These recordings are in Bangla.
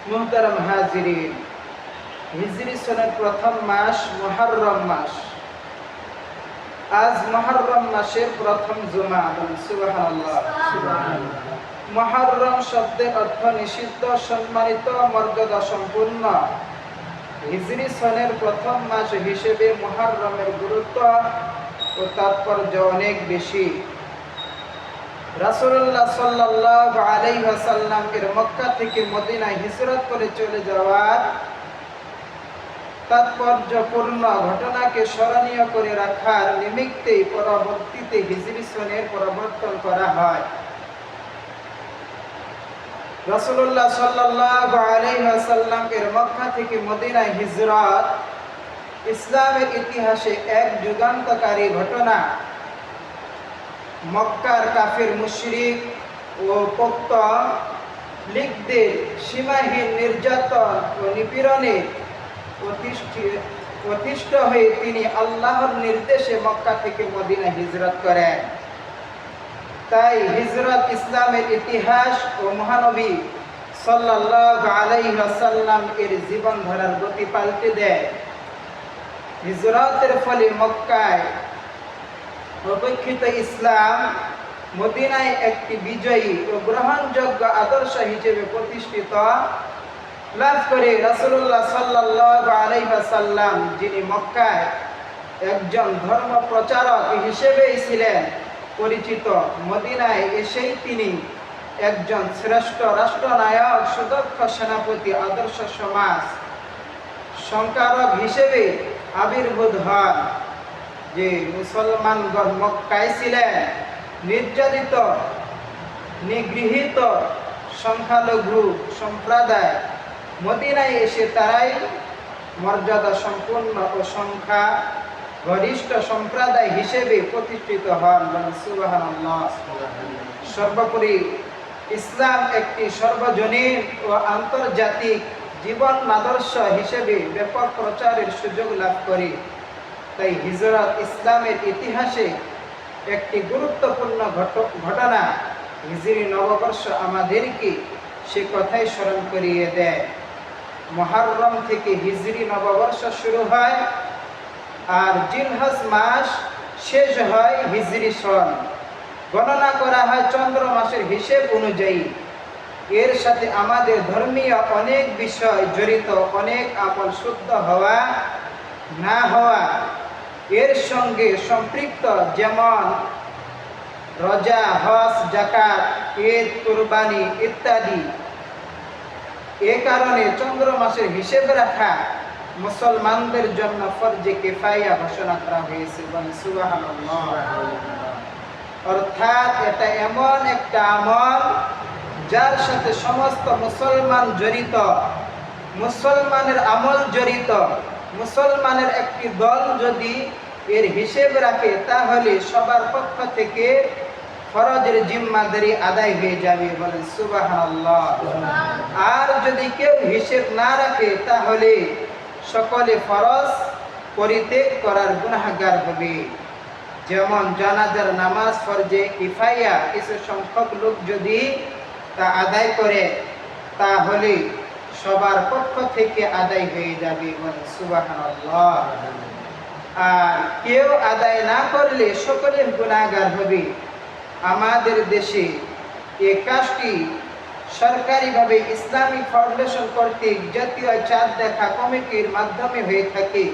মুহতারাম হাজিরিন, হিজরি সনের প্রথম মাস মুহররম মাস। আজ মুহররম মাসের প্রথম জুমা। সুবহানাল্লাহ। মুহররম শব্দের অর্থ নিষিদ্ধ, সম্মানিত, মর্যাদা সম্পূর্ণ। হিজরি সনের প্রথম মাস হিসেবে মুহররমের গুরুত্ব ও তাৎপর্য অনেক বেশি। রাসূলুল্লাহ সাল্লাল্লাহু আলাইহি ওয়াসাল্লাম এর মক্কা থেকে মদিনায় হিজরত করে চলে যাওয়ার তাৎপর্যপূর্ণ ঘটনাকে স্মরণীয় করে রাখার নিমিত্তেই পরবর্তীতে হিজরি সনের পরিবর্তন করা হয়। রাসূলুল্লাহ সাল্লাল্লাহু আলাইহি ওয়াসাল্লাম এর মক্কা থেকে মদিনায় হিজরত ইসলামের ইতিহাসে এক যুগান্তকারী ঘটনা। মক্কার কাফির মুশরিক ও পোক্ত লীগদের সীমাহীন নির্যাতন ও নিপীড়নে অতিষ্ঠ হয়ে তিনি আল্লাহর নির্দেশে মক্কা থেকে মদিনা হিজরত করেন। তাই হিজরত ইসলামের ইতিহাস ও মহানবী সাল্লাল্লাহু আলাইহি ওয়াসাল্লাম এর জীবনধারার গতি পাল্টে দেয়। হিজরতের ফলে মক্কায় অপেক্ষিত ইসলাম মদিনায় একটি বিজয়ী ও গ্রহণযোগ্য আদর্শ হিসেবে প্রতিষ্ঠিত লাভ করে। রাসূলুল্লাহ সাল্লাল্লাহু আলাইহি ওয়াসাল্লাম, যিনি মক্কায় একজন ধর্ম প্রচারক হিসেবেই ছিলেন পরিচিত, মদিনায় এসেই তিনি একজন শ্রেষ্ঠ রাষ্ট্রনায়ক, সুদক্ষ সেনাপতি, আদর্শ সমাজ সংস্কারক হিসেবে আবির্ভূত হন। যে মুসলমানগণ মক্কায় ছিলেন নির্যাতিত, নিগৃহীত সংখ্যালঘু সম্প্রদায়, মদিনায় এসে তারাই মর্যাদা সম্পন্ন ও সংখ্যা গরিষ্ঠ সম্প্রদায় হিসেবে প্রতিষ্ঠিত হন। সুবহানাল্লাহ। সর্বোপরি ইসলাম একটি সর্বজনীন ও আন্তর্জাতিক জীবন আদর্শ হিসেবে ব্যাপক প্রচারের সুযোগ লাভ করে। তাই হিজরত ইসলামের ইতিহাসে একটি গুরুত্বপূর্ণ ঘটনা। হিজরি নববর্ষ আমাদেরকে সে কথাই স্মরণ করিয়ে দেয়। মুহররম থেকে হিজরি নববর্ষ শুরু হয় আর জিলহজ মাস শেষ হয় হিজরি সন। গণনা করা হয় চন্দ্র মাসের হিসেব অনুযায়ী। এর সাথে আমাদের ধর্মীয় অনেক বিষয় জড়িত, অনেক আমল শুদ্ধ হওয়া না হওয়া এর সঙ্গে সম্পৃক্ত, যেমন রোজা, হজ, যাকাত, ঈদ, কুরবানি ইত্যাদি। এ কারণে চন্দ্র মাসের হিসেব রাখা মুসলমানদের জন্য ফরজে কিফায়া ঘোষণা করা হয়েছে। সুবহানাল্লাহ। অর্থাৎ এটা এমন একটা আমল যার সাথে সমস্ত মুসলমান জড়িত, মুসলমানের আমল জড়িত। মুসলমানের একটি দল যদি এর হিসেব রাখে তাহলে সবার পক্ষ থেকে ফরজের জিম্মাদারি আদায় হয়ে যাবে। বলেন সুবহানাল্লাহ। আর যদি কেউ হিসেব না রাখে তাহলে সকলে ফরজ পরিত্যাগ করার গুনাহগার হবে। যেমন জানাজার নামাজ ফরজে কিফায়া, কিছু সংখ্যক লোক যদি তা আদায় করে তাহলে সবার পক্ষ থেকে আদায় হয়ে যাবে। সুবহানাল্লাহ। আর কেউ আদায় না করলে সকলের গুনাহগার হবে। আমাদের দেশে এই কাজটি সরকারিভাবে ইসলামিক ফাউন্ডেশন কর্তৃক জাতীয় চাঁদ দেখা কমিটির মাধ্যমে হয়ে থাকে।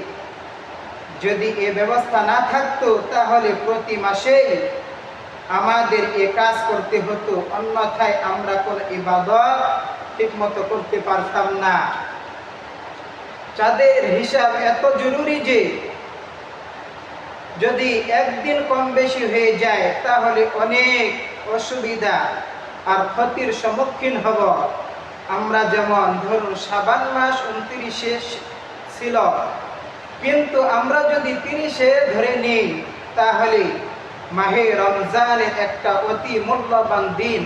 যদি এ ব্যবস্থা না থাকতো তাহলে প্রতি মাসে আমাদের এ কাজ করতে হতো, অন্যথায় আমরা কোনো ইবাদত ঠিকমতো করতে পারতাম না। চাঁদের হিসাব এত জরুরি যে যদি একদিন কম বেশি হয়ে যায় তাহলে অনেক অসুবিধা আর ক্ষতির সম্মুখীন হব। আমরা যেমন ধরুন শাবান মাস 29-এ ছিল, কিন্তু আমরা যদি 30-এ ধরে নিই তাহলে মাহে রমজানের একটা অতি মূল্যবান দিন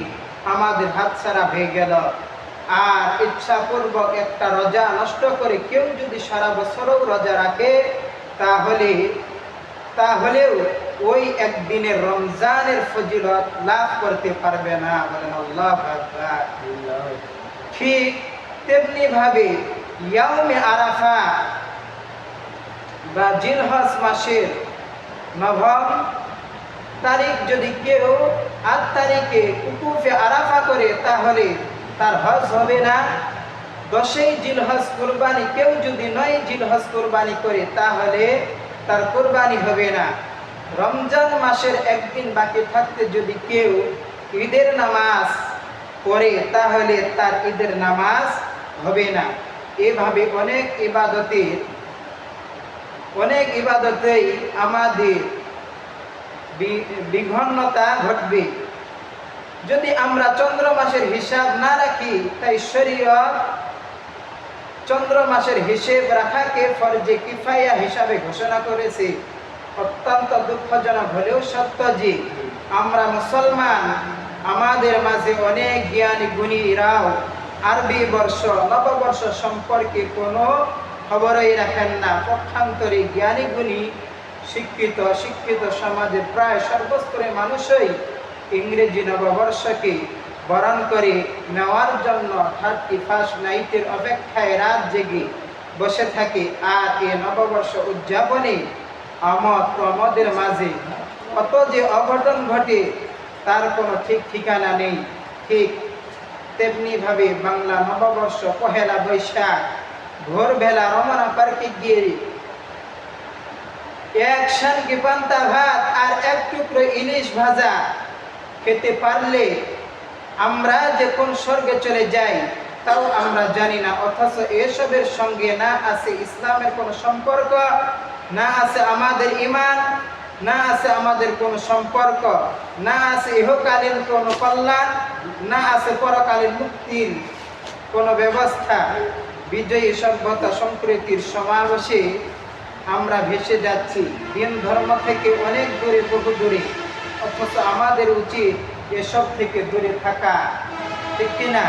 আমাদের হাতছাড়া হয়ে গেল। আর ইচ্ছাপূর্বক একটা রোজা নষ্ট করে কেউ যদি সারা বছরও রোজা রাখে তাহলেও ওই একদিনের রমজানের ফজিলত লাভ করতে পারবে না। বলেন আল্লাহু আকবার। ঠিক তেমনিভাবে ইয়াউমে আরাফা বা জিলহজ মাসের নবম তারিখ যদি কেউ ৮ তারিখে উকুফে আরাফা করে তাহলে তার হজ হবে না। 10ই জিলহজ কুরবানি কেউ যদি 9 জিলহজ কুরবানি করে তাহলে তার কুরবানি হবে না। রমজান মাসের একদিন বাকি থাকতে যদি কেউ ঈদের নামাজ পড়ে তাহলে তার ঈদের নামাজ হবে না। এভাবে অনেক ইবাদতেই আমাদের বিঘ্নতা ঘটবে যদি আমরা চন্দ্র মাসের হিসাব না রাখি। তাই শরীয়ত চন্দ্র মাসের হিসেব রাখাকে ফরজে কিফায়া হিসাবে ঘোষণা করেছে। অত্যন্ত দুঃখজনক হলেও সত্য যে আমরা মুসলমান, আমাদের মাঝে অনেক জ্ঞানী গুণীরাও আরবি বর্ষ নববর্ষ সম্পর্কে কোনো খবরই রাখেন না। পক্ষান্তরে জ্ঞানী গুণী শিক্ষিত সমাজে প্রায় সর্বস্তরের মানুষই ইংরেজি নববর্ষকে বরণ করে নেওয়ার জন্য 31st নাইটের অপেক্ষায় রাত জেগে বসে থাকে। আর এ নববর্ষ উদযাপনে আমোদ প্রমোদের মাঝে কত যে অঘটন ঘটে তার কোনো ঠিক ঠিকানা নেই। ঠিক তেমনিভাবে বাংলা নববর্ষ পহেলা বৈশাখ ভোরবেলা রমনা পার্কে গিয়ে এক শানকি পান্তা ভাত আর এক টুকরো ইলিশ ভাজা খেতে পারলে আমরা যে কোন স্বর্গে চলে যাই তাও আমরা জানি না। অথচ এসবের সঙ্গে না আছে ইসলামের কোনো সম্পর্ক, না আছে আমাদের ঈমান, না আছে আমাদের কোনো সম্পর্ক, না আছে ইহকালীন কোনো কল্যাণ, না আছে পরকালীন মুক্তির কোনো ব্যবস্থা। বিজয়ী সভ্যতা সম্প্রীতির সমাবেশে আমরা ভেসে যাচ্ছি দিন ধর্ম থেকে অনেক দূরে, বহু দূরে। অথচ আমাদের উচিত এসব থেকে দূরে থাকা, ঠিক কিনা?